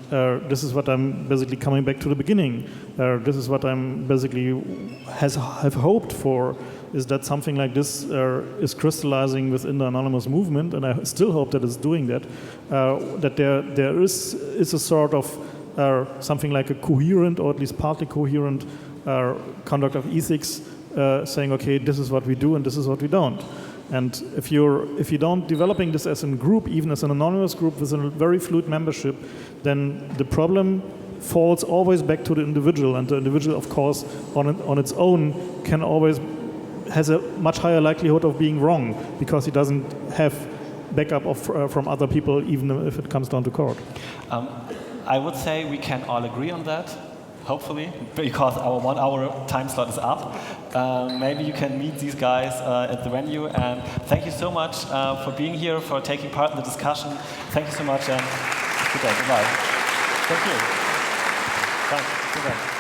this is what I'm basically coming back to the beginning. This is what I'm basically have hoped for, is that something like this is crystallizing within the anonymous movement, and I still hope that it's doing that. That there is a sort of something like a coherent, or at least partly coherent, conduct of ethics, saying, okay, this is what we do and this is what we don't. And if you don't developing this as a group, even as an anonymous group with a very fluid membership, then the problem falls always back to the individual, and the individual, of course, on its own has a much higher likelihood of being wrong, because he doesn't have backup from other people, even if it comes down to court. I would say we can all agree on that. Hopefully, because our 1 hour time slot is up. Maybe you can meet these guys at the venue. And thank you so much for being here, for taking part in the discussion. Thank you so much, and good day. Goodbye. Thank you. Thanks. Goodbye.